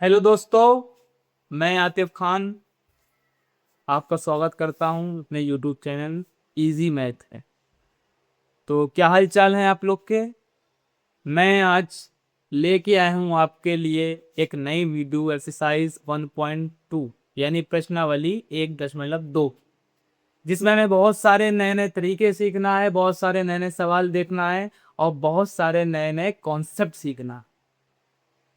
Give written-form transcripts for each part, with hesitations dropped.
Hello दोस्तों, मैं आतिफ खान आपका स्वागत करता हूं अपने यूट्यूब चैनल इजी मैथ है। तो क्या हाल चाल है आप लोग के। मैं आज लेके आया हूं आपके लिए एक नई वीडियो एक्सरसाइज 1.2 यानी प्रश्नावली 1.2, जिसमें हमें बहुत सारे नए नए तरीके सीखना है, बहुत सारे नए नए सवाल देखना है और बहुत सारे नए नए कॉन्सेप्ट सीखना है।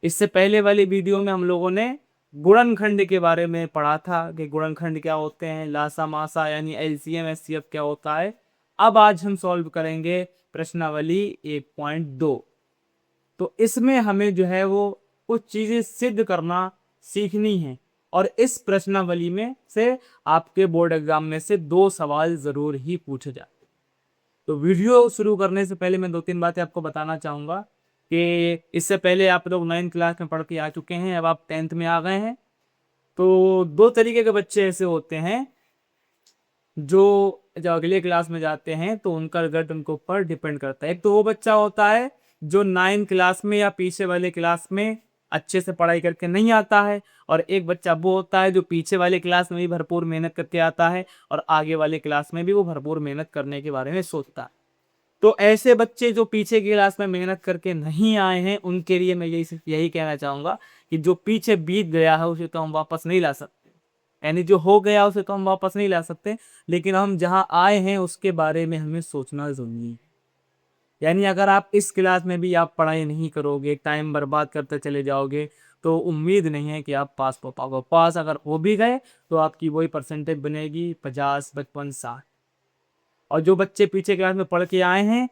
इससे पहले वाली वीडियो में हम लोगों ने गुणनखंड के बारे में पढ़ा था कि गुणनखंड क्या होते हैं, लासा मासा यानी एलसीएम एचसीएफ क्या होता है। अब आज हम सॉल्व करेंगे प्रश्नावली 1.2। तो इसमें हमें जो है वो कुछ चीजें सिद्ध करना सीखनी है और इस प्रश्नावली में से आपके बोर्ड एग्जाम में से 2 सवाल जरूर ही पूछे जाए। तो वीडियो शुरू करने से पहले मैं 2-3 बातें आपको बताना चाहूंगा कि इससे पहले आप लोग 9th क्लास में पढ़ के आ चुके हैं, अब आप 10th में आ गए हैं। तो 2 तरीके के बच्चे ऐसे होते हैं जो जब अगले क्लास में जाते हैं तो उनका रिजल्ट उनके ऊपर डिपेंड करता है। एक तो वो बच्चा होता है जो 9th क्लास में या पीछे वाले क्लास में अच्छे से पढ़ाई करके नहीं आता है, और एक बच्चा वो होता है जो पीछे वाले क्लास में भी भरपूर मेहनत करके आता है और आगे वाले क्लास में भी वो भरपूर मेहनत करने के बारे में सोचता है। तो ऐसे बच्चे जो पीछे की क्लास में मेहनत करके नहीं आए हैं उनके लिए मैं यही कहना चाहूंगा कि जो पीछे बीत गया है उसे तो हम वापस नहीं ला सकते, यानी जो हो गया उसे तो हम वापस नहीं ला सकते, लेकिन हम जहां आए हैं उसके बारे में हमें सोचना जरूरी है। यानी अगर आप इस क्लास में भी आप पढ़ाई नहीं करोगे, टाइम बर्बाद करते चले जाओगे, तो उम्मीद नहीं है कि आप पास हो पाओगे। पास अगर हो भी गए तो आपकी वही परसेंटेज बनेगी 50, 55, 60। और जो बच्चे पीछे क्लास में पढ़ के आए हैं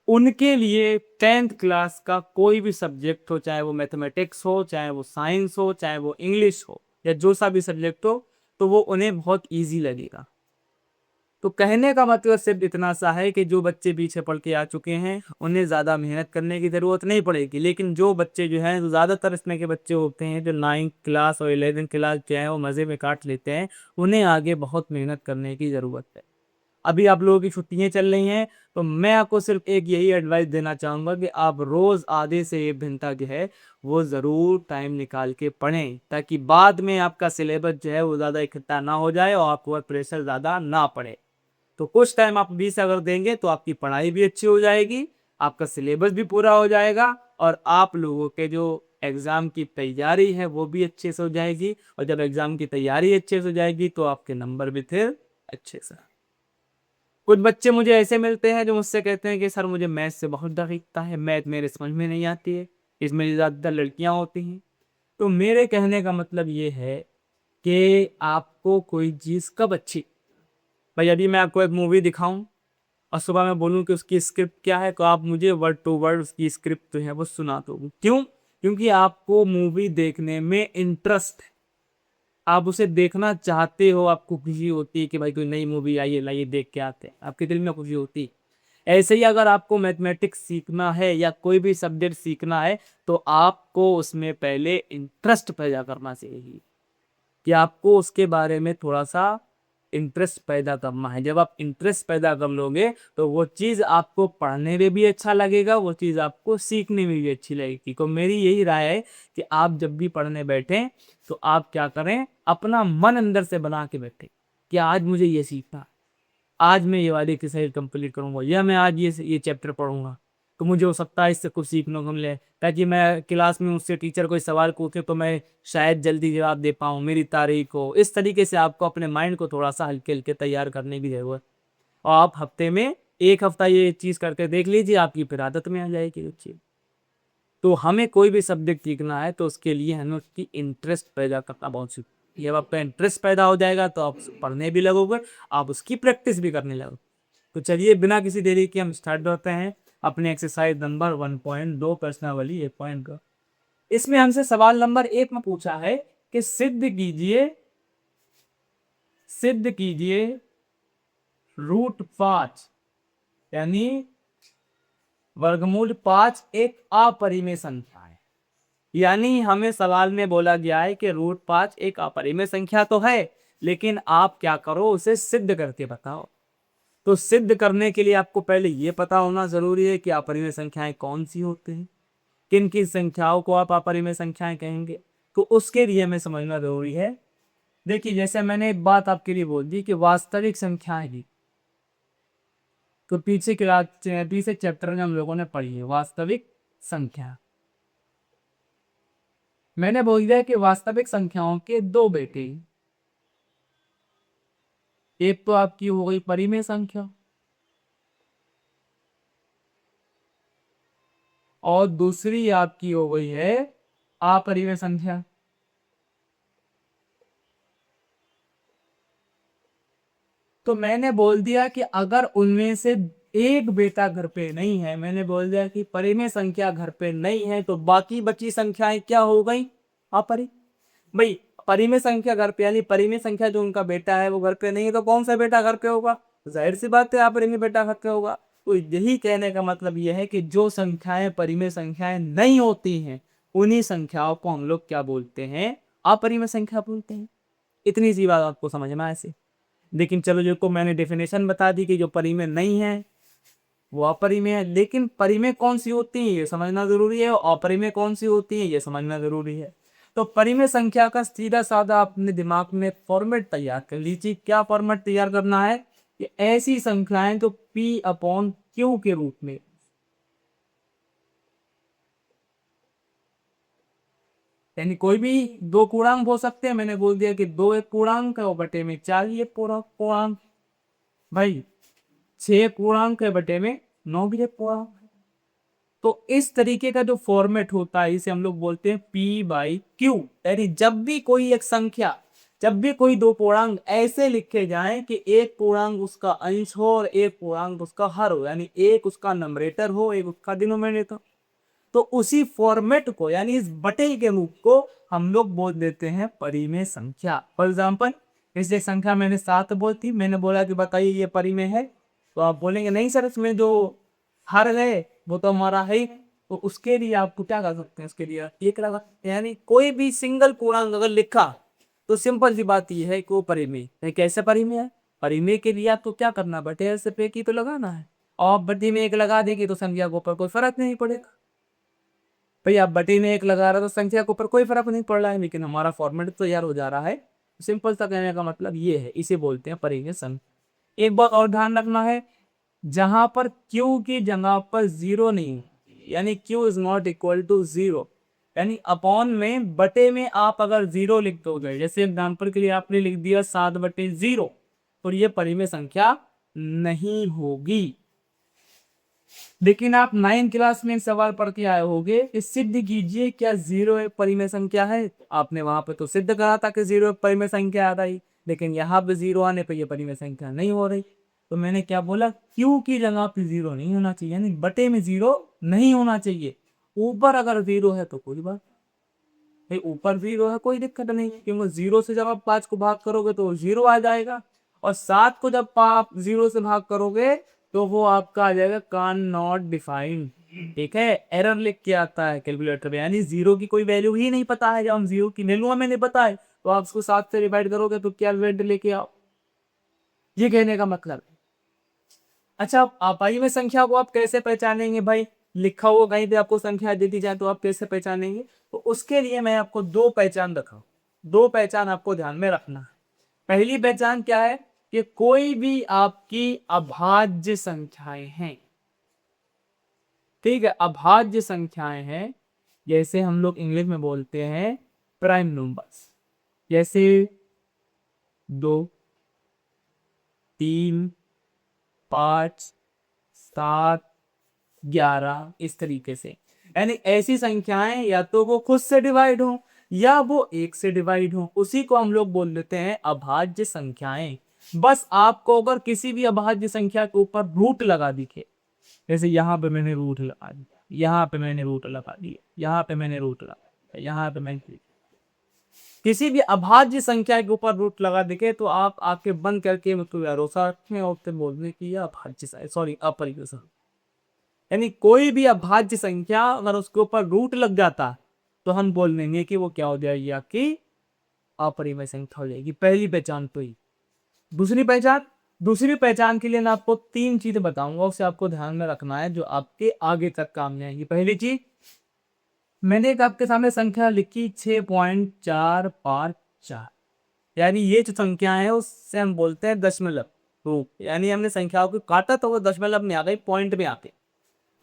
उनके लिए 10th क्लास का कोई भी सब्जेक्ट हो, चाहे वो मैथमेटिक्स हो, चाहे वो साइंस हो, चाहे वो इंग्लिश हो, या जो सा भी सब्जेक्ट हो, तो वो उन्हें बहुत इजी लगेगा। तो कहने का मतलब सिर्फ इतना सा है कि जो बच्चे पीछे पढ़ के आ चुके हैं उन्हें ज़्यादा मेहनत करने की ज़रूरत नहीं पड़ेगी, लेकिन जो बच्चे जो हैं, जो ज़्यादातर इसमें के बच्चे होते हैं जो 9th क्लास और 11th क्लास जो है वो मज़े में काट लेते हैं, उन्हें आगे बहुत मेहनत करने की ज़रूरत है। अभी आप लोगों की छुट्टियां चल रही हैं, तो मैं आपको सिर्फ एक यही एडवाइस देना चाहूंगा कि आप रोज आधे से 1 घंटा जो है वो जरूर टाइम निकाल के पढ़ें, ताकि बाद में आपका सिलेबस जो है वो ज़्यादा इकट्ठा ना हो जाए और आपको प्रेशर ज़्यादा ना पड़े। तो कुछ टाइम आप 20 अगर देंगे तो आपकी पढ़ाई भी अच्छी हो जाएगी, आपका सिलेबस भी पूरा हो जाएगा और आप लोगों के जो एग्ज़ाम की तैयारी है वो भी अच्छे से हो जाएगी। और जब एग्ज़ाम की तैयारी अच्छे से हो जाएगी तो आपके नंबर भी फिर अच्छे से। कुछ बच्चे मुझे ऐसे मिलते हैं जो मुझसे कहते हैं कि सर मुझे मैथ से बहुत डर लगता है, मैथ मेरे समझ में नहीं आती है, इसमें ज़्यादातर लड़कियां होती हैं। तो मेरे कहने का मतलब ये है कि आपको कोई चीज़ कब अच्छी, भाई अभी मैं आपको एक मूवी दिखाऊं और सुबह मैं बोलूं कि उसकी स्क्रिप्ट क्या है, तो आप मुझे वर्ड टू वर्ड उसकी स्क्रिप्ट जो है वो सुना दो। क्यों? क्योंकि आपको मूवी देखने में इंटरेस्ट है, आप उसे देखना चाहते हो, आपको खुशी होती है कि भाई कोई नई मूवी आई है, लाइए देख के आते हैं, आपके दिल में खुशी होती है। ऐसे ही अगर आपको मैथमेटिक्स सीखना है या कोई भी सब्जेक्ट सीखना है तो आपको उसमें पहले इंटरेस्ट पैदा करना चाहिए, कि आपको उसके बारे में थोड़ा सा इंटरेस्ट पैदा करना है। जब आप इंटरेस्ट पैदा कर लोगे तो वो चीज़ आपको पढ़ने में भी अच्छा लगेगा, वो चीज़ आपको सीखने में भी अच्छी लगेगी। तो मेरी यही राय है कि आप जब भी पढ़ने बैठें तो आप क्या करें, अपना मन अंदर से बना के बैठे कि आज मुझे ये सीखना है, आज मैं ये वाली एक्सरसाइज कंप्लीट करूंगा, या मैं आज ये चैप्टर पढ़ूंगा, तो मुझे हो सकता है इससे कुछ सीखने को मिले, ताकि मैं क्लास में उससे टीचर कोई सवाल पूछे तो मैं शायद जल्दी जवाब दे पाऊँ, मेरी तारीख हो। इस तरीके से आपको अपने माइंड को थोड़ा सा हल्के हल्के तैयार करने की जरूरत। और आप हफ्ते में 1 हफ्ता ये चीज़ करके देख लीजिए, आपकी फिर आदत में आ जाएगी वो चीज़। तो हमें कोई भी सब्जेक्ट सीखना है तो उसके लिए हमें उसकी इंटरेस्ट पैदा करना बहुत जरूरी है। जब आपका इंटरेस्ट पैदा हो जाएगा तो आप पढ़ने भी लगोगे, आप उसकी प्रैक्टिस भी करने लगोगे। तो चलिए बिना किसी देरी के हम स्टार्ट करते हैं अपने एक्सरसाइज नंबर 1.2 प्रश्नावली 1 का। इसमें हमसे सवाल नंबर 1 में पूछा है कि सिद्ध कीजिए √5 यानी वर्गमूल 5 एक अपरिमेय संख्या है। यानी हमें सवाल में बोला गया है कि √5 एक अपरिमेय संख्या तो है, लेकिन आप क्या करो, उसे सिद्ध करके बताओ। तो सिद्ध करने के लिए आपको पहले यह पता होना जरूरी है कि अपरिमेय संख्याएं कौन सी होती हैं, किन किन संख्याओं को आप अपरिमेय संख्याएं कहेंगे। तो उसके लिए हमें समझना जरूरी है। देखिए जैसे मैंने एक बात आपके लिए बोल दी कि वास्तविक संख्याएं ही, तो पीछे चैप्टर में हम लोगों ने पढ़ी है वास्तविक संख्या। मैंने बोल दिया कि वास्तविक संख्याओं के दो बेटे, एक तो आपकी हो गई परिमेय संख्या और दूसरी आपकी हो गई है अपरिमेय संख्या। तो मैंने बोल दिया कि अगर उनमें से एक बेटा घर पे नहीं है, मैंने बोल दिया कि परिमेय संख्या घर पे नहीं है, तो बाकी बची संख्याएं क्या हो गई? अपरि भाई परिमेय संख्या घर पे, यानी परिमेय संख्या जो उनका बेटा है वो घर पे नहीं है, तो कौन सा बेटा घर पे होगा? जाहिर सी बात है अपरिमेय बेटा घर पे होगा। तो यही कहने का मतलब यह है कि जो संख्याएं परिमेय संख्याएं नहीं होती हैं, उन्हीं संख्याओं को हम लोग क्या बोलते हैं? अपरिमेय संख्या बोलते हैं। इतनी सी बात आपको समझ में आए से। लेकिन चलो, जो को मैंने डेफिनेशन बता दी कि जो परिमेय नहीं है वो अपरिमेय है, लेकिन परिमेय कौन सी होती है ये समझना जरूरी है, और अपरिमेय कौन सी होती है ये समझना जरूरी है। तो परिमेय संख्या का सीधा साधा अपने दिमाग में फॉर्मेट तैयार कर लीजिए। क्या फॉर्मेट तैयार करना है? कि ऐसी संख्याएं जो P अपॉन Q के रूप में, यानी कोई भी दो पूर्णांक हो सकते हैं। मैंने बोल दिया कि दो एक पूर्णांक है और बटे में 4 ये पूर्णांक, भाई 6 पूर्णांक है बटे में 9 भी एक पूर्णांक। तो इस तरीके का जो फॉर्मेट होता है इसे हम लोग बोलते हैं P/Q। यानी जब भी कोई एक संख्या, जब भी कोई दो पूर्णांक ऐसे लिखे जाएं कि एक पूर्णांक उसका अंश हो और एक पूर्णांक उसका हर हो, यानी एक उसका नंबरेटर हो एक उसका डिनोमिनेटर, तो उसी फॉर्मेट को, यानी इस बटे के रूप को हम लोग बोल देते हैं परिमेय संख्या। फॉर एग्जाम्पल, इस संख्या मैंने 7 बोलती, मैंने बोला कि बताइए ये परिमेय है, तो आप बोलेंगे नहीं सर इसमें जो हर है वो तो हमारा है ही। तो उसके लिए आपको क्या कर सकते हैं? उसके लिए एक लगा, यानी कोई भी सिंगल पूर्णांक अगर लिखा तो सिंपल सी बात ये है कि वो परिमेय है। कैसे परिमेय है? परिमेय के लिए आपको क्या करना, बटे से पे की तो लगाना है, और बटे में एक लगा देंगे तो संख्या के ऊपर कोई फर्क नहीं पड़ेगा। भाई आप बटे में एक लगा रहे हो तो संख्या के ऊपर कोई फर्क नहीं पड़ रहा है, लेकिन हमारा फॉर्मेट तो तैयार हो जा रहा है। सिंपल सा कहने का मतलब ये है, इसे बोलते हैं परिमेय संख्या। एक बात और ध्यान रखना है, जहां पर Q की जगह पर जीरो नहीं, यानी Q is not equal to zero, यानी अपॉन में बटे में आप अगर जीरो लिख दोगे, जैसे एग्जाम्पल के लिए आपने लिख दिया 7/0, तो ये परिमेय संख्या नहीं होगी। लेकिन आप 9th क्लास में सवाल पढ़ के आए होंगे कि सिद्ध कीजिए क्या जीरो एक परिमेय संख्या है। आपने वहां पे तो सिद्ध करा था कि जीरो एक परिमेय संख्या आ रही, लेकिन यहाँ पे जीरो आने पे ये परिमेय संख्या नहीं हो रही। तो मैंने क्या बोला? Q की जगह पे जीरो नहीं होना चाहिए, यानी बटे में जीरो नहीं होना चाहिए। ऊपर अगर जीरो है तो कोई बात नहीं, ऊपर जीरो है कोई दिक्कत नहीं, क्योंकि जीरो से जब आप 5 को भाग करोगे तो जीरो आ जाएगा, और 7 को जब आप जीरो से भाग करोगे तो वो आपका आ जाएगा कान नॉट डिफाइंड। ठीक है, एरर लिख के आता है कैलकुलेटर में, यानी जीरो की कोई वैल्यू ही नहीं पता है। जब हम जीरो की वैल्यू हमें नहीं पता है तो आप उसको 7 से डिवाइड करोगे तो क्या वैल्यू लेके आओ, ये कहने का मतलब। अच्छा, आपाई में संख्या को आप कैसे पहचानेंगे? भाई लिखा हुआ कहीं पे आपको संख्या दे दी जाए तो आप कैसे पहचानेंगे? तो उसके लिए मैं आपको दो पहचान रखा, दो पहचान आपको ध्यान में रखना है। पहली पहचान क्या है? कि कोई भी आपकी अभाज्य संख्याएं हैं, ठीक है, अभाज्य संख्याएं हैं, जैसे हम लोग इंग्लिश में बोलते हैं प्राइम नंबर्स, जैसे 2, 3, 5, 7, 11, इस तरीके से। यानी ऐसी संख्याएं या तो वो खुद से डिवाइड हो या वो एक से डिवाइड हो, उसी को हम लोग बोल देते हैं अभाज्य संख्याएं। बस आपको अगर किसी भी अभाज्य संख्या के ऊपर रूट लगा दिखे, जैसे यहाँ पे मैंने रूट लगा दिया, यहाँ पे मैंने रूट लगा दिया, यहाँ पे मैंने रूट लगा दिया, यहाँ पे मैंने, किसी भी अभाज्य संख्या के ऊपर रूट लगा दिखे तो आप आंखें बंद करके मतलब भरोसा रखें और फिर बोलने की यह अभाज्य, सॉरी अपरिमेय संख्या। यानी कोई भी अभाज्य संख्या अगर उसके ऊपर रूट लग जाता तो हम बोल देंगे कि वो क्या हो जाएगी, आपकी अपरिमेय संख्या हो जाएगी। पहली पहचान तो ही। दूसरी पहचान, दूसरी पहचान के लिए मैं आपको 3 चीजें बताऊंगा, उसे आपको ध्यान में रखना है जो आपके आगे तक काम में आएंगी। पहली चीज, मैंने एक आपके सामने संख्या लिखी 6.454, यानी ये जो संख्या है उससे हम बोलते हैं दशमलव रूप, यानी हमने संख्याओं को काटा तो वो दशमलव में आ गई, पॉइंट में आते,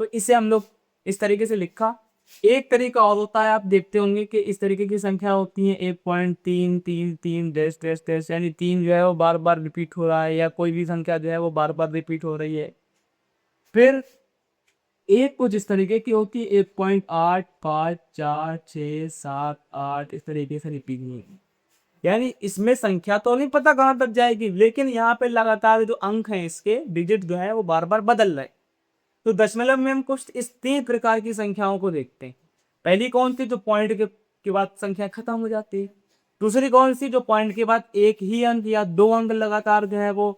तो इसे हम लोग इस तरीके से लिखा। एक तरीका और होता है, आप देखते होंगे कि इस तरीके की संख्या होती है 1.333 डैश डैश डैश, यानी 3 जो है वो बार बार रिपीट हो रहा है, या कोई भी संख्या जो है वो बार बार रिपीट हो रही है। फिर एक कुछ इस तरीके की होती है 1.854678, इस तरीके से रिपीट हुई, यानी इसमें संख्या तो नहीं पता कहां तक जाएगी, लेकिन यहाँ पे लगातार जो अंक हैं इसके डिजिट जो है वो बार बार बदल रहे। तो दशमलव में हम कुछ इस 3 प्रकार की संख्याओं को देखते हैं। पहली कौन सी, जो पॉइंट के बाद संख्या खत्म हो जाती है। दूसरी कौन सी, जो पॉइंट के बाद एक ही अंक या 2 अंक लगातार जो है वो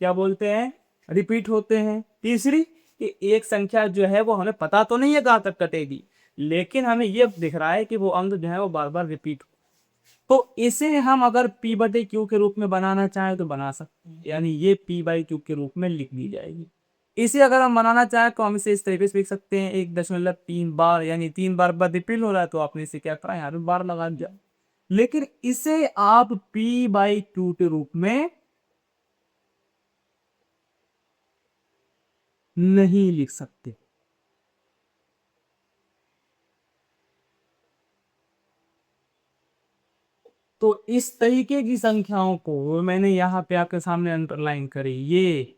क्या बोलते हैं, रिपीट होते हैं। तीसरी कि एक संख्या जो है वो हमें पता तो नहीं है कहां तक कटेगी, लेकिन हमें ये दिख रहा है कि वो अंक जो है वो बार बार रिपीट, तो इसे हम अगर p बटे क्यू के रूप में बनाना चाहें तो बना सकते हैं, यानी ये p बाई क्यू के रूप में लिख दी जाएगी। इसे अगर हम बनाना चाहें तो हम इसे इस तरीके से लिख सकते हैं 1.3 बार, यानी 3 बार बाद रिपीट हो रहा है तो आपने इसे क्या करा, यहाँ पे बार लगा दिया। लेकिन इसे आप p बाई क्यू के रूप में नहीं लिख सकते। तो इस तरीके की संख्याओं को मैंने यहाँ पे आपके सामने अंडरलाइन करी।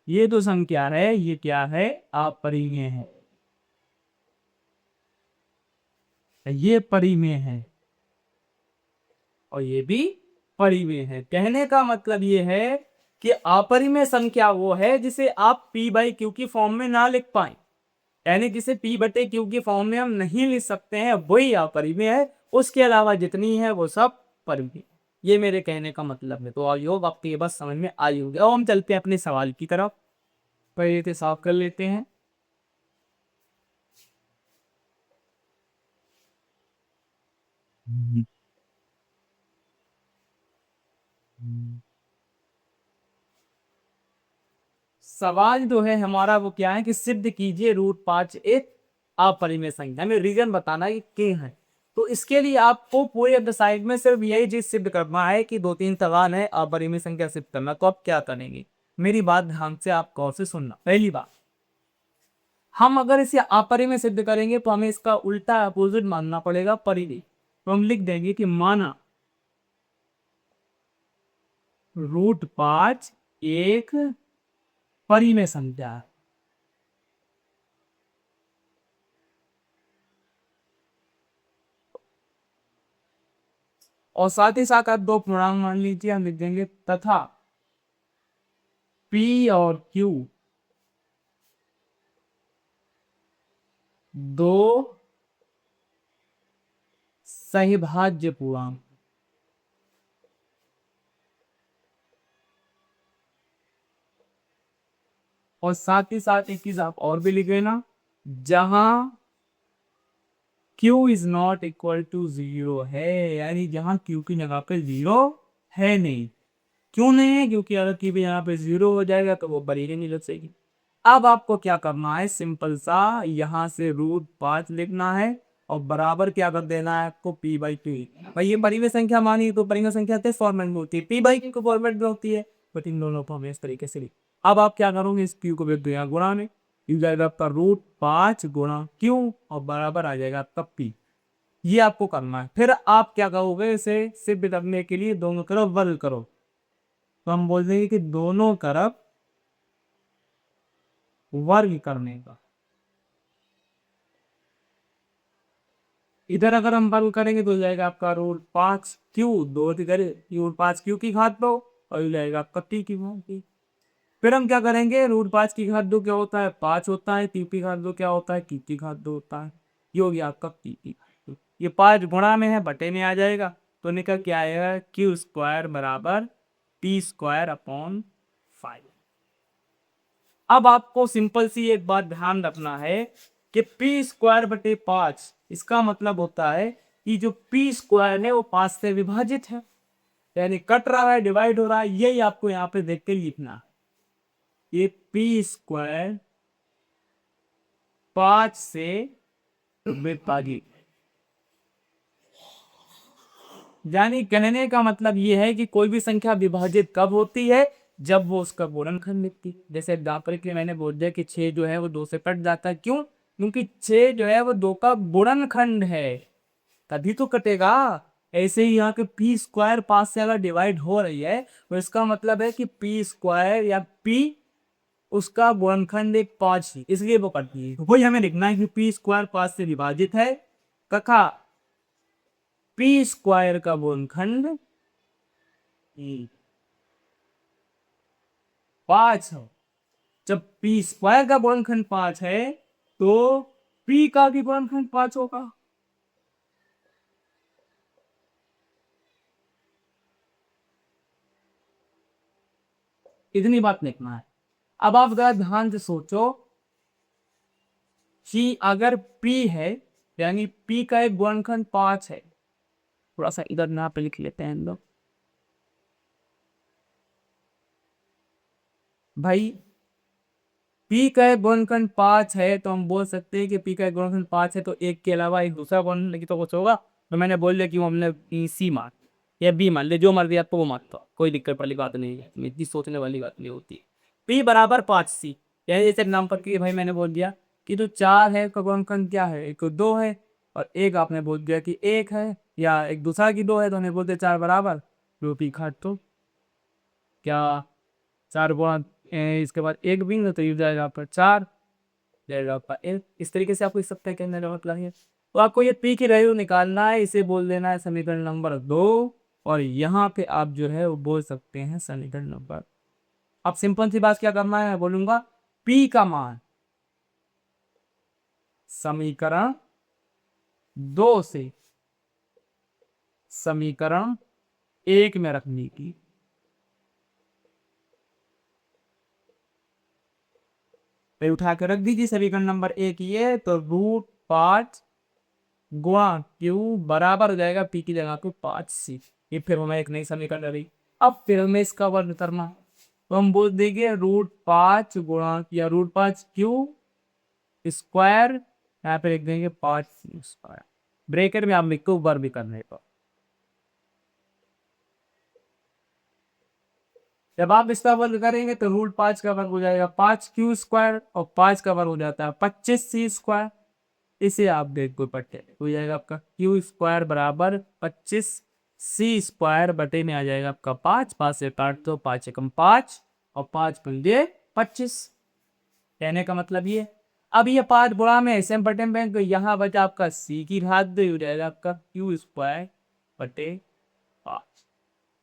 ये जो संख्या है ये क्या है, अपरिमेय है, ये परिमेय है और ये भी परिमेय है। कहने का मतलब ये है कि अपरिमेय संख्या वो है जिसे आप p बाई क्यू की फॉर्म में ना लिख पाए, यानी जिसे p बटे क्यू की फॉर्म में हम नहीं लिख सकते हैं वही अपरिमेय है, उसके अलावा जितनी है वो सब परिमेय। ये मेरे कहने का मतलब है। तो आई होप आपको ये बात समझ में आई होगी। अब हम चलते हैं अपने सवाल की तरफ, पहले इसे साफ कर लेते हैं। सवाल जो है हमारा वो क्या है कि सिद्ध कीजिए √5 एक अपरिमेय संख्या, हमें रीजन बताना है कि क्या है। तो इसके लिए आपको पूरे एक्सरसाइज में सिर्फ यही चीज सिद्ध करना है कि 2-3 सवाल है अपरिमेय संख्या सिद्ध करना। तो आप क्या करेंगे, मेरी बात ध्यान से आप गौर से सुनना। पहली बात, हम अगर इसे अपरिमेय सिद्ध करेंगे तो हमें इसका उल्टा अपोजिट मानना पड़ेगा, परिमेय। तो हम लिख देंगे कि माना √5 एक परिमेय संख्या है। और साथ ही साथ आप 2 पूर्णांक मान लीजिए, हम लिख देंगे तथा p और q दो सहिभाज्य पूर्णांक। और साथ ही साथ एक चीज आप और भी लिख लेना, जहां q is not equal to 0 है, यानी जहां q की जगह पे 0 है नहीं। क्यों नहीं है, क्योंकि अगर की भी यहाँ पे 0 हो जाएगा तो वो बड़ी नहीं लग सकेगी। अब आपको क्या करना है, सिंपल सा यहां से √5 लिखना है और बराबर क्या कर देना है आपको p बाई क्यू। भाई ये परिमेय संख्या मानी तो परिमेय संख्या किस फॉर्मेट में होती है, p बाई क्यू फॉर्मेट में होती है, बट इन दोनों को हमें इस तरीके से लिख। अब आप क्या करोगे, इस q को भेज दो यहाँ गुणा में, यू जाएगा आपका √5 गुणा q और बराबर आ जाएगा आपका p। ये आपको करना है। फिर आप क्या करोगे, इसे सिद्ध करने के लिए दोनों तरफ वर्ग करो। तो हम बोल देंगे कि दोनों तरफ वर्ग करने का, इधर अगर हम वर्ग करेंगे तो हो जाएगा आपका √5 q, दो इधर √5 q की घात दो और हो जाएगा आपका p की घात की। फिर हम क्या करेंगे, √5 की घात 2 क्या होता है, 5 होता है, q की घात 2 क्या होता है, q की घात 2 होता है। ये हो गया आपका p की घात 2। ये 5 गुणा में है, बटे में आ जाएगा, तो निकल के आएगा q² बराबर p²/5। अब आपको सिंपल सी एक बात ध्यान रखना है कि p² बटे 5, इसका मतलब होता है कि जो p² है वो 5 से विभाजित है, यानी कट रहा है, डिवाइड हो रहा है। यही आपको यहाँ पे देख के लिखना है, ये p² 5 से विभाजित। यानी कहने का मतलब ये है कि कोई भी संख्या विभाजित कब होती है, जब वो उसका गुणनखंड लिखती है। जैसे एग्जाम्पल के लिए मैंने बोल दिया कि 6 जो है वो 2 से कट जाता है, क्यों? क्योंकि 6 जो है वो 2 का गुणनखंड है, तभी तो कटेगा। ऐसे ही यहाँ के पी स्क्वायर 5 से अगर डिवाइड हो रही है तो इसका मतलब है कि पी स्क्वायर या पी उसका गुणनखंड एक 5 ही, इसलिए वो कटती है। वही हमें लिखना है कि पी स्क्वायर 5 से विभाजित है तथा पी स्क्वायर का गुणनखंड 5 है। जब पी स्क्वायर का गुणनखंड 5 है तो पी का भी गुणनखंड 5 होगा। इतनी बात लिखना है। अब आप जरा ध्यान से सोचो कि अगर P है, यानी P का एक गुणनखंड 5 है। थोड़ा सा इधर ना पे लिख लेते हैं हम लोग। भाई P का एक गुणनखंड 5 है तो हम बोल सकते हैं कि P का एक गुणनखंड 5 है तो एक के अलावा एक दूसरा गुणनखंड तो कुछ होगा। तो मैंने बोल दिया कि वो हमने C मान या B मान ले, जो मर्जी आपको वो मान दो, कोई दिक्कत वाली बात नहीं है, इतनी सोचने वाली बात नहीं होती। P बराबर 5C, यानी जैसे नाम पर कि भाई मैंने बोल दिया कि जो 4 है का गुणनखंड क्या है, एक 2 है और एक आपने बोल दिया कि 1 है, या एक दूसरा की 2 है तो हमने बोलते 4 बराबर 2 P खाट। तो क्या 4 गुणा इसके बाद एक भी ना, तो ये जाएगा आपका 4, जाएगा आपका एक। इस तरीके से आपको इस सप्ताह के अंदर जवाब लाएंगे। तो आपको ये पी की वैल्यू निकालना है, इसे बोल देना है समीकरण नंबर 2, और यहाँ पे आप जो है वो बोल सकते हैं समीकरण नंबर। अब सिंपल सी बात क्या करना है, मैं बोलूंगा पी का मान समीकरण 2 से समीकरण 1 में रखने की। पे उठा कर रख दीजिए समीकरण नंबर 1 ये, तो √5 गुणा क्यू बराबर हो जाएगा पी की जगह पे 5C। ये फिर हमें एक नई समीकरण रही। अब फिर हमें इसका वर्ग करना, तो हम बोल देंगे √5 गुणा या √5 क्यू स्क्वायर, यहाँ पे लिख देंगे 5C स्क्वायर, ब्रेकेट में आप लिखो वर्ग भी करने का। जब आप इसका वर्ग करेंगे तो √5 का वर्ग हो जाएगा 5Q स्क्वायर और 5 का वर्ग हो जाता है 25C स्क्वायर। इसे आप देख को पट्टे हो जाएगा आपका क्यू स्क्वायर बराबर 25C स्क्वायर बटे में आ जाएगा आपका 5, 5 से काट दो, 5 एकम 5 और 5 पंजे 25। कहने का मतलब ये, अब ये 5 गुणा में ऐसे बटे में, तो यहाँ बचा आपका C की घात 2, हो जाएगा आपका क्यू स्क्वायर बटे 5।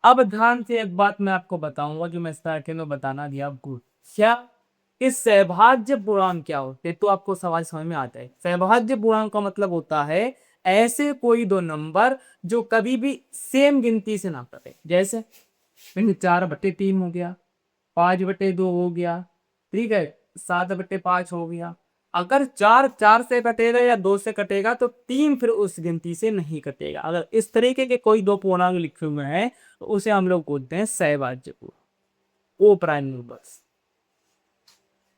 अब ध्यान से एक बात मैं आपको बताऊंगा जो मैं स्टार्टिंग में बताना दिया आपको। क्या इस सहभाज्य पूर्णांक क्या होते हैं, तो आपको सवाल समझ में आता है। सहभाज्य पूर्णांक का मतलब होता है ऐसे कोई दो नंबर जो कभी भी सेम गिनती से ना कटे। जैसे 4/3 हो गया, 5/2 हो गया, ठीक है, 7/5 हो गया। अगर 4 4 से कटेगा या 2 से कटेगा तो 3 फिर उस गिनती से नहीं कटेगा। अगर इस तरीके के कोई दो पूर्णांक लिखे हुए हैं तो उसे हम लोग बोलते हैं सहभाज्य पूर्णांक, ओ प्राइम नंबर्स।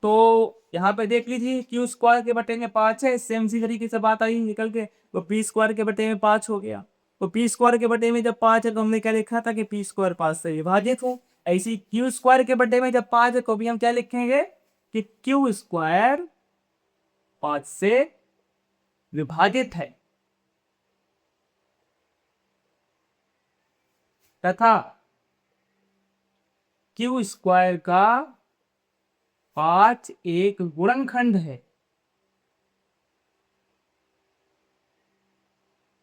तो यहाँ पे देख लीजिए क्यू स्क्वायर के बटे में 5 है, सेम सी तरीके से बात आई निकल के, तो पी स्क्वायर के बटे में 5 हो गया। तो पी स्क्वायर के बटे में जब 5 है तो हमने क्या लिखा था कि पी स्क्वायर 5 से विभाजित हो। ऐसी क्यू स्क्वायर के बटे में जब 5 है तो भी हम क्या लिखेंगे कि क्यू स्क्वायर 5 से विभाजित है तथा क्यू स्क्वायर का 5 एक गुणनखंड है।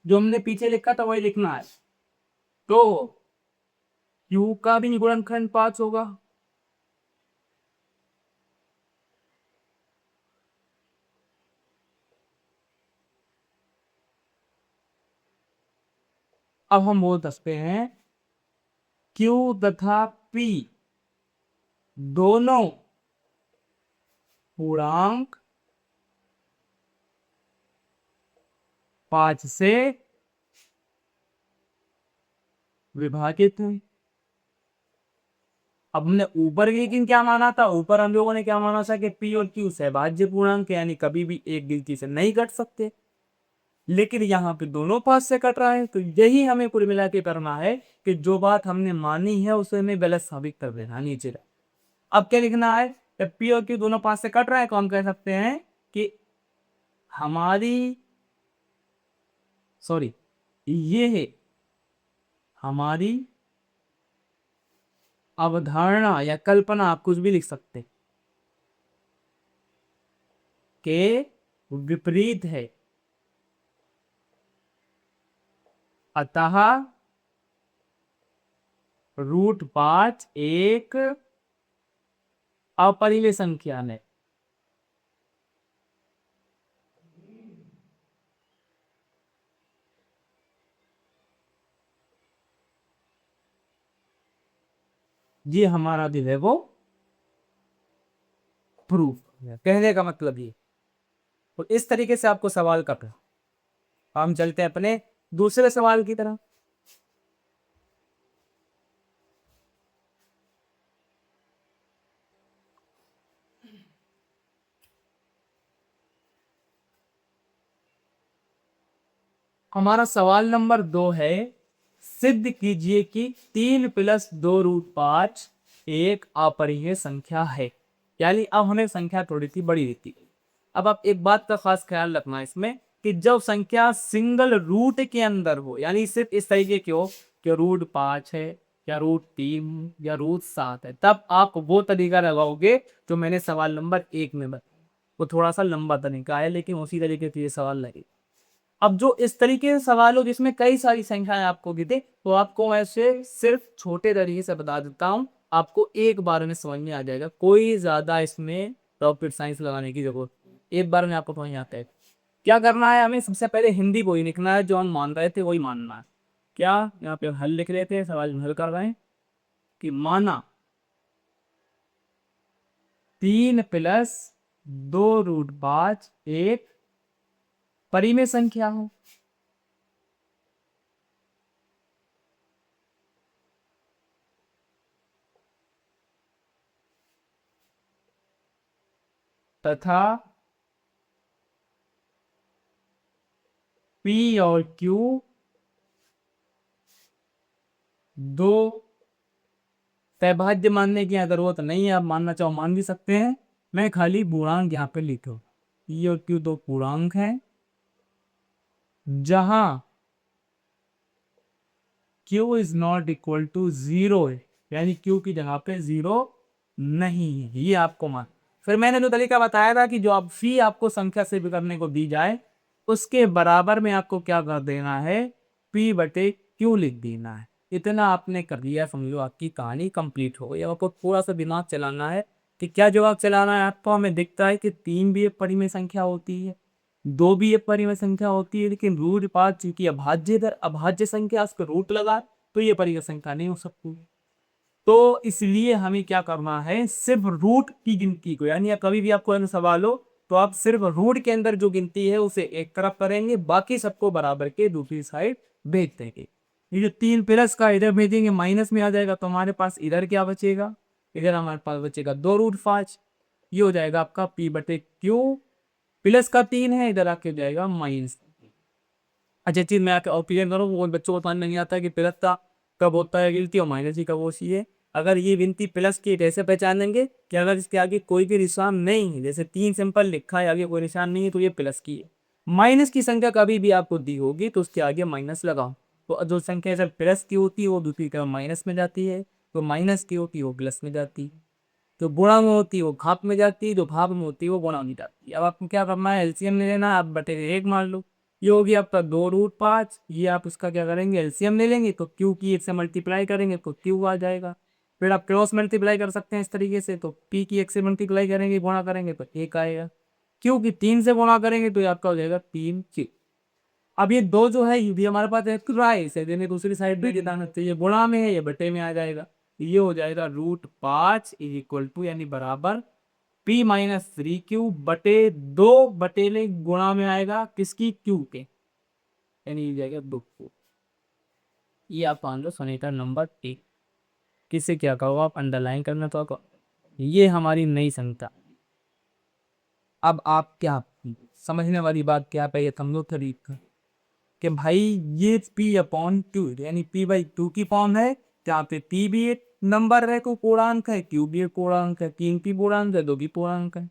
जो हमने पीछे लिखा था वही लिखना है। तो क्यू का भी गुणनखंड 5 होगा। अब हम बोल सकते हैं क्यू तथा पी दोनों पूर्णांक 5 से विभाजित है। अब हमने ऊपर लेकिन क्या माना था, ऊपर हम लोगों ने क्या माना था कि पी और क्यू सहभाज्य पूर्णांक यानी कभी भी एक गिनती से नहीं घट सकते। लेकिन यहाँ पे दोनों पास से कट रहा है, तो यही हमें कुल मिला के करना है कि जो बात हमने मानी है उसे हमें गलत साबित कर देना नीचे। अब क्या लिखना है, जब पी और क्यू दोनों पास से कट रहा है तो हम कह सकते हैं कि हमारी सॉरी ये है हमारी अवधारणा या कल्पना, आप कुछ भी लिख सकते हैं, के विपरीत है, अतः √5 एक अपरिमेय संख्या है। ये हमारा जो है वो प्रूफ, कहने का मतलब ये। और इस तरीके से आपको सवाल करना। हम चलते हैं अपने दूसरे सवाल की तरफ। हमारा सवाल नंबर 2 है, सिद्ध कीजिए कि 3 + 2√5 एक अपरिमेय संख्या है। यानी अब हमें संख्या थोड़ी सी बड़ी देती है। अब आप एक बात का खास ख्याल रखना इसमें कि जब संख्या सिंगल रूट के अंदर हो, यानी सिर्फ इस तरीके की हो कि √5 है या √3 या √7 है, तब आप वो तरीका लगाओगे जो मैंने सवाल नंबर 1 में बताया। वो थोड़ा सा लंबा तरीका है, लेकिन उसी तरीके के ये सवाल लगे। अब जो इस तरीके से सवाल हो जिसमें कई सारी संख्याएं आपको गिने, तो आपको ऐसे सिर्फ छोटे तरीके से बता देता हूं, आपको एक बार में समझ में आ जाएगा। कोई ज्यादा इसमें रॉकेट साइंस लगाने की जरूरत नहीं, एक बार में आपको समझ में आता है। क्या करना है, हमें सबसे पहले हिंदी को ही लिखना है, जो हम मान रहे थे वही मानना है। क्या, यहाँ पे हल लिख रहे थे, सवाल हल कर रहे हैं कि माना 3 + 2√5 एक परिमेय संख्या हो, तथा P और Q दो सहभाज्य मानने की यहाँ जरूरत नहीं है, आप मानना चाहो मान भी सकते हैं। मैं खाली पूर्णांक यहाँ पे लिखो, P और Q दो पूर्णांक हैं, जहां Q ≠ 0 है, यानी Q की जगह पे 0 नहीं है, ये आपको मान। फिर मैंने जो तरीका बताया था कि जो आप फी आपको संख्या से भी करने को दी जाए, उसके बराबर में आपको क्या कर देना है, P/Q लिख देना है। इतना आपने कर दिया, समझो आपकी कहानी कंप्लीट हो गई। अब आपको थोड़ा सा दिमाग चलाना है कि क्या जवाब चलाना है आपको। हमें दिखता है कि 3 भी एक परिमेय संख्या होती है, 2 भी एक परिमेय संख्या होती है, लेकिन √5 चूंकि अभाज्य संख्या, उसको रूट लगा, तो ये परिमेय संख्या नहीं हो सकती। तो इसलिए हमें क्या करना है, सिर्फ रूट की गिनती को, यानी कभी भी आपको अगर सवाल हो तो आप सिर्फ रूट के अंदर जो गिनती है उसे एक तरफ करेंगे, बाकी सबको बराबर के दूसरी साइड भेज देंगे। ये जो 3 प्लस का इधर भेजेंगे माइनस में आ जाएगा, तो हमारे पास इधर क्या बचेगा, इधर हमारे पास बचेगा 2√5। ये हो जाएगा आपका P/Q। प्लस का 3 है, इधर आके हो जाएगा माइनस। अच्छा चीज मैं आके और क्लियर करूँ, वो बच्चों को समझ नहीं आता कि प्लस का कब होता है गिनती और माइनस की कब होती है। अगर ये गिनती प्लस की कैसे पहचानेंगे कि अगर इसके आगे कोई भी निशान नहीं है, जैसे 3 सिंपल लिखा है, आगे कोई निशान नहीं है, तो ये प्लस की है। माइनस की संख्या कभी भी आपको दी होगी तो उसके आगे माइनस लगाओ। तो जो संख्या जब प्लस की होती है वो दूसरी तरफ माइनस में जाती है, तो माइनस की होती है वो प्लस में जाती है, जो गुणा में होती है वो भाग में जाती है, जो भाग में होती है वो गुणा में जाती है। अब आपको क्या करना है, एलसीएम ले लेना है, आप बटे एक मान लो। ये होगी आपका 2√5, ये आप उसका क्या करेंगे, एलसीएम ले लेंगे, तो क्यू की 1 से मल्टीप्लाई करेंगे तो क्यू आ जाएगा। फिर आप क्रॉस मल्टीप्लाई कर सकते हैं इस तरीके से, तो पी की 1 से मल्टीप्लाई करेंगे, गुणा करेंगे तो 1 आएगा। क्यू की 3 से गुणा करेंगे तो ये आपका हो जाएगा 3Q। अब ये दो जो है ये भी हमारे पास एक राइस है, देने दूसरी साइड पे जिताना, तो ये गुणा में है, ये बटे में आ जाएगा। ये हो जाएगा √5 = यानी बराबर P-3Q बटे 2 बटे में गुणा में आएगा किसकी, Q के, यानी ये जाएगा 2। ये आप मान लो समीकरण नंबर 1। किसे क्या कहो आप अंडरलाइन करना तो कहो। ये हमारी नई संख्या। अब आप क्या समझने वाली बात क्या पे, ये समझो तरीका। कि भाई ये p/2 यानी p/2 की फॉर्म है, जहाँ पे p भी एक नंबर है, कोई पूर्णांक है, q भी एक पूर्णांक है, 3p पूर्णांक है, 2 भी पूर्णांक है,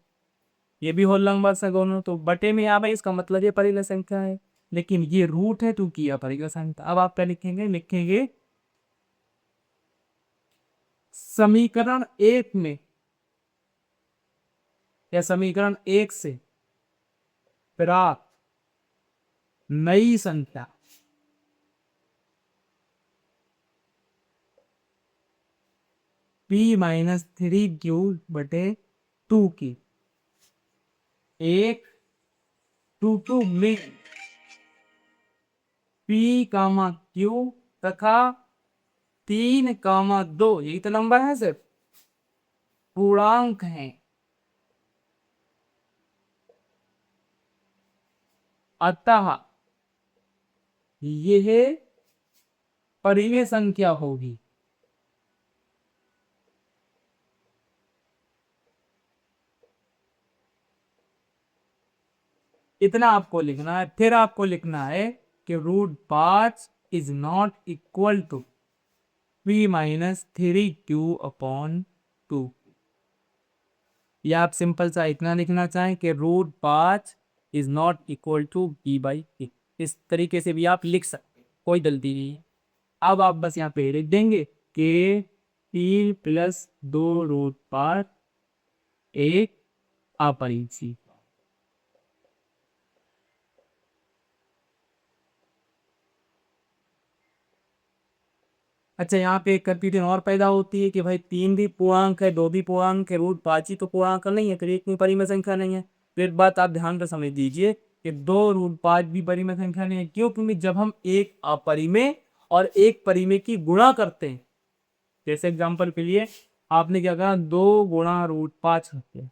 ये भी होल नंबर है दोनों। तो बटे में आ भाई, इसका मतलब ये परिमेय संख्या है, लेकिन ये रूट है 2 की अपरिमेय संख्या। अब आप क्या लिखेंगे समीकरण 1 में या समीकरण 1 से प्राप्त नई संख्या p-3q/2 की एक टू में p, q तथा 3, 2 यही तो नंबर है सिर्फ, पूर्णांक हैं, अतः यह परिमेय संख्या होगी। इतना आपको लिखना है। फिर आपको लिखना है कि √5 is not equal to p-3q/2, या आप सिंपल सा इतना लिखना चाहें कि √5 is not equal to p/3। इस तरीके से भी आप लिख सकते हैं, कोई गलती नहीं है। अब आप बस यहाँ पे लिख देंगे कि 3+2√5 एक अपरिमेय। अच्छा, यहाँ पे एक कंफ्यूजन और पैदा होती है कि भाई 3 भी पूर्णांक है, 2 भी पूर्णांक है, √5 ही तो पूर्णांक नहीं है, तो एक भी परिमेय संख्या नहीं है। तो एक बात आप ध्यान से समझ लीजिए कि 2√5 भी परिमेय संख्या नहीं है। क्यों? क्योंकि जब हम एक अपरिमेय और एक परिमेय की गुणा करते हैं, जैसे एग्जाम्पल के लिए आपने क्या कहा, 2 × √5,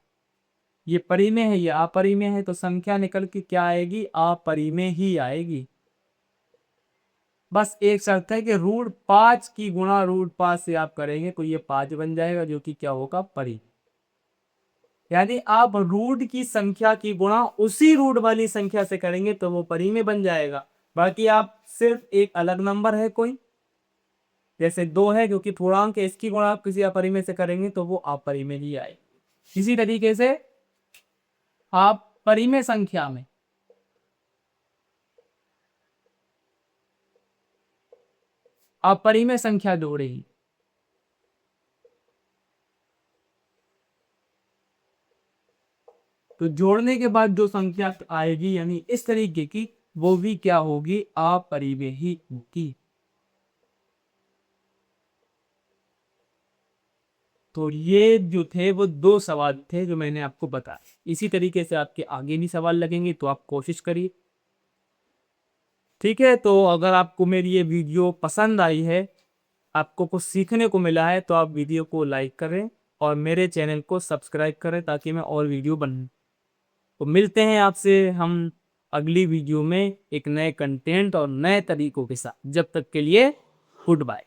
ये परिमेय है, ये अपरिमेय है, तो संख्या निकल के क्या आएगी? अपरिमेय ही आएगी। बस एक शर्त है कि √5 की गुणा √5 से आप करेंगे तो ये 5 बन जाएगा, जो कि क्या होगा? परिमेय। यानी आप रूट की संख्या की गुणा उसी रूट वाली संख्या से करेंगे तो वो परिमेय बन जाएगा। बाकी आप सिर्फ एक अलग नंबर है कोई, जैसे 2 है क्योंकि पूर्णांक है, इसकी गुणा आप किसी अपरिमेय से करेंगे तो वो अपरिमेय ही आएगी। इसी तरीके से आप परिमेय संख्या में अपरिमेय संख्या जोड़ेंगे तो जोड़ने के बाद जो संख्या आएगी यानी इस तरीके की, वो भी क्या होगी? अपरिमेय ही होगी। तो ये जो थे वो 2 सवाल थे जो मैंने आपको बताया। इसी तरीके से आपके आगे भी सवाल लगेंगे, तो आप कोशिश करिए। ठीक है, तो अगर आपको मेरी ये वीडियो पसंद आई है, आपको कुछ सीखने को मिला है, तो आप वीडियो को लाइक करें और मेरे चैनल को सब्सक्राइब करें ताकि मैं और वीडियो बन। तो मिलते हैं आपसे हम अगली वीडियो में एक नए कंटेंट और नए तरीकों के साथ। जब तक के लिए गुड बाय।